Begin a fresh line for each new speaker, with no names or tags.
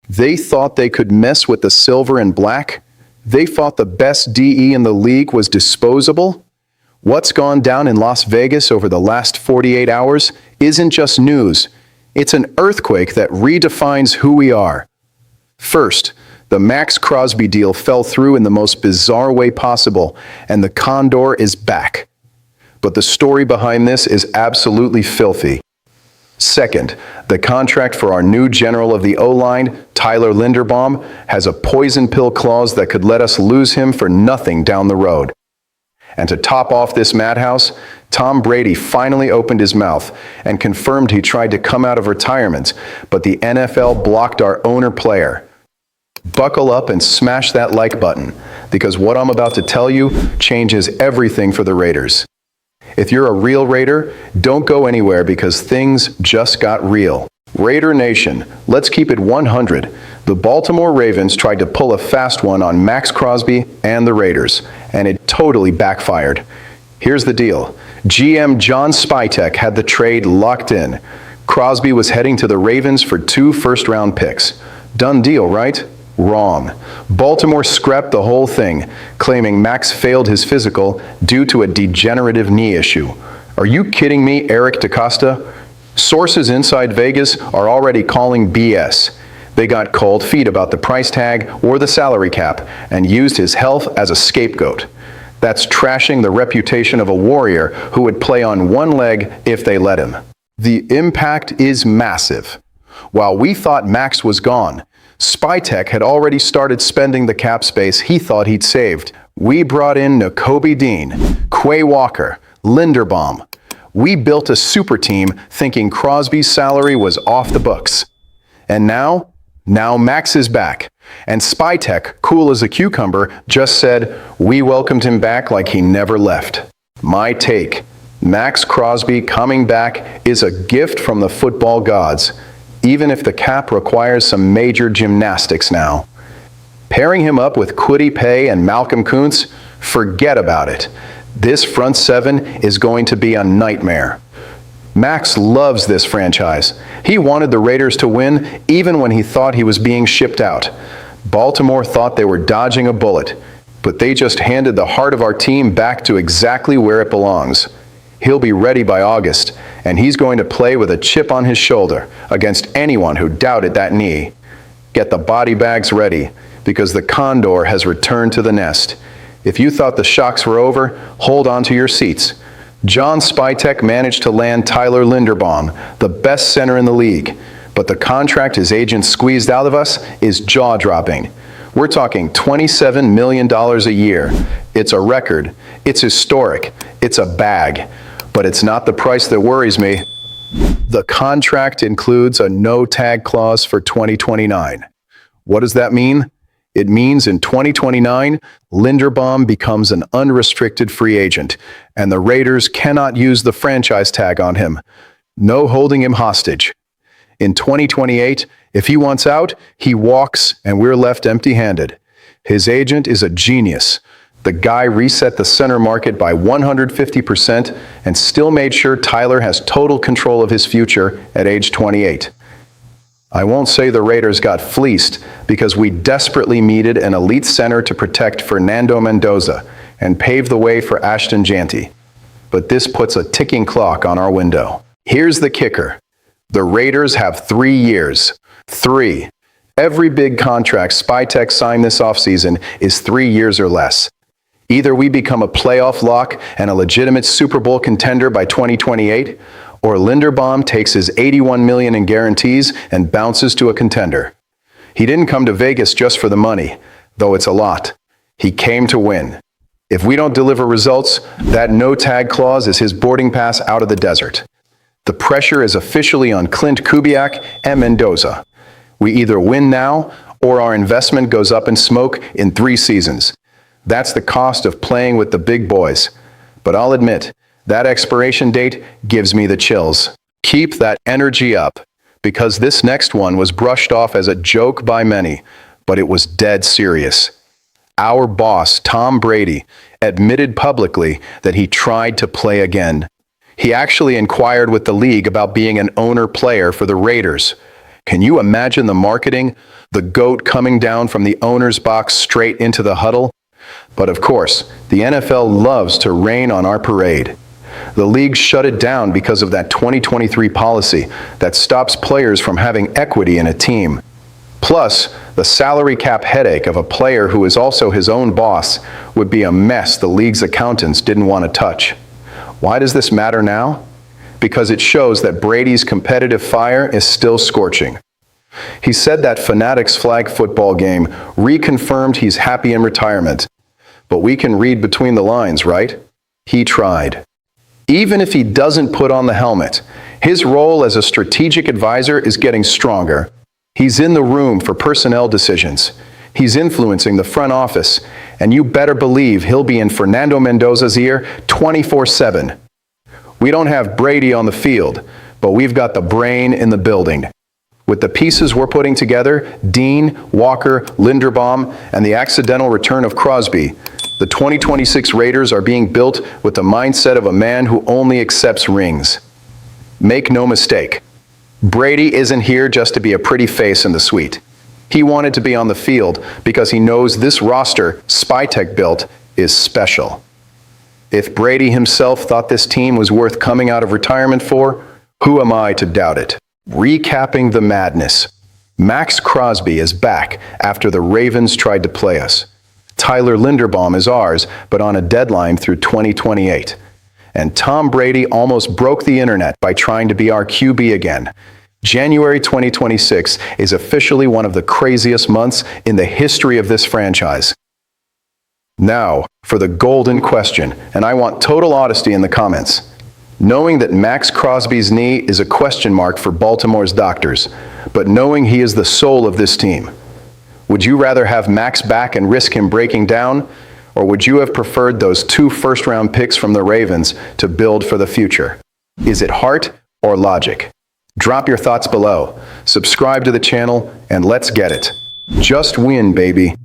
They thought they could mess with the silver and black? They thought the best DE in the league was disposable? What's gone down in Las Vegas over the last 48 hours isn't just news. It's an earthquake that redefines who we are. First, the Maxx Crosby deal fell through in the most bizarre way possible, and the Condor is back. But the story behind this is absolutely filthy. Second, the contract for our new general of the O-line, Tyler Linderbaum, has a poison pill clause that could let us lose him for nothing down the road. And to top off this madhouse, Tom Brady finally opened his mouth and confirmed he tried to come out of retirement, but the NFL blocked our owner player. Buckle up and smash that like button, because what I'm about to tell you changes everything for the Raiders. If you're a real Raider, don't go anywhere because things just got real. Raider Nation, let's keep it 100. The Baltimore Ravens tried to pull a fast one on Max Crosby and the Raiders, and it totally backfired. Here's the deal. GM John Spytek had the trade locked in. Crosby was heading to the Ravens for 2 first-round picks. Done deal, right? Wrong. Baltimore scrapped the whole thing, claiming Max failed his physical due to a degenerative knee issue. Are you kidding me, Eric DaCosta? Sources inside Vegas are already calling BS. They got cold feet about the price tag or the salary cap and used his health as a scapegoat. That's trashing the reputation of a warrior who would play on one leg if they let him. The impact is massive. While we thought Max was gone, Spytek had already started spending the cap space he thought he'd saved. We brought in Nakobe Dean, Quay Walker, Linderbaum. We built a super team thinking Crosby's salary was off the books. And now Max is back. And Spytek, cool as a cucumber, just said, we welcomed him back like he never left. My take, Max Crosby coming back is a gift from the football gods, even if the cap requires some major gymnastics now. Pairing him up with Kwity Paye and Malcolm Kuntz, forget about it. This front seven is going to be a nightmare. Max loves this franchise. He wanted the Raiders to win even when he thought he was being shipped out. Baltimore thought they were dodging a bullet, but they just handed the heart of our team back to exactly where it belongs. He'll be ready by August, and he's going to play with a chip on his shoulder against anyone who doubted that knee. Get the body bags ready, because the Condor has returned to the nest. If you thought the shocks were over, hold on to your seats. John Spytek managed to land Tyler Linderbaum, the best center in the league, but the contract his agent squeezed out of us is jaw-dropping. We're talking $27 million a year. It's a record. It's historic. It's a bag. But it's not the price that worries me. The contract includes a no-tag clause for 2029. What does that mean? It means in 2029, Linderbaum becomes an unrestricted free agent, and the Raiders cannot use the franchise tag on him. No holding him hostage. In 2028, if he wants out, he walks, and we're left empty-handed. His agent is a genius. The guy reset the center market by 150% and still made sure Tyler has total control of his future at age 28. I won't say the Raiders got fleeced because we desperately needed an elite center to protect Fernando Mendoza and pave the way for Ashton Janty. But this puts a ticking clock on our window. Here's the kicker. The Raiders have 3 years. 3. Every big contract Spytek signed this offseason is 3 years or less. Either we become a playoff lock and a legitimate Super Bowl contender by 2028, or Linderbaum takes his $81 million in guarantees and bounces to a contender. He didn't come to Vegas just for the money, though it's a lot. He came to win. If we don't deliver results, that no-tag clause is his boarding pass out of the desert. The pressure is officially on Clint Kubiak and Mendoza. We either win now, or our investment goes up in smoke in 3 seasons. That's the cost of playing with the big boys. But I'll admit, that expiration date gives me the chills. Keep that energy up, because this next one was brushed off as a joke by many, but it was dead serious. Our boss, Tom Brady, admitted publicly that he tried to play again. He actually inquired with the league about being an owner player for the Raiders. Can you imagine the marketing? The GOAT coming down from the owner's box straight into the huddle? But of course, the NFL loves to rain on our parade. The league shut it down because of that 2023 policy that stops players from having equity in a team. Plus, the salary cap headache of a player who is also his own boss would be a mess the league's accountants didn't want to touch. Why does this matter now? Because it shows that Brady's competitive fire is still scorching. He said that Fanatics flag football game reconfirmed he's happy in retirement. But we can read between the lines, right? He tried. Even if he doesn't put on the helmet, his role as a strategic advisor is getting stronger. He's in the room for personnel decisions. He's influencing the front office, and you better believe he'll be in Fernando Mendoza's ear 24/7. We don't have Brady on the field, but we've got the brain in the building. With the pieces we're putting together, Dean, Walker, Linderbaum, and the accidental return of Crosby, the 2026 Raiders are being built with the mindset of a man who only accepts rings. Make no mistake, Brady isn't here just to be a pretty face in the suite. He wanted to be on the field because he knows this roster Spytek built is special. If Brady himself thought this team was worth coming out of retirement for, who am I to doubt it? Recapping the madness. Maxx Crosby is back after the Ravens tried to play us. Tyler Linderbaum is ours, but on a deadline through 2028. And Tom Brady almost broke the internet by trying to be our QB again. January 2026 is officially one of the craziest months in the history of this franchise. Now, for the golden question, and I want total honesty in the comments. Knowing that Max Crosby's knee is a question mark for Baltimore's doctors, but knowing he is the soul of this team, would you rather have Max back and risk him breaking down, or would you have preferred those 2 first-round picks from the Ravens to build for the future? Is it heart or logic? Drop your thoughts below, subscribe to the channel, and let's get it. Just win, baby.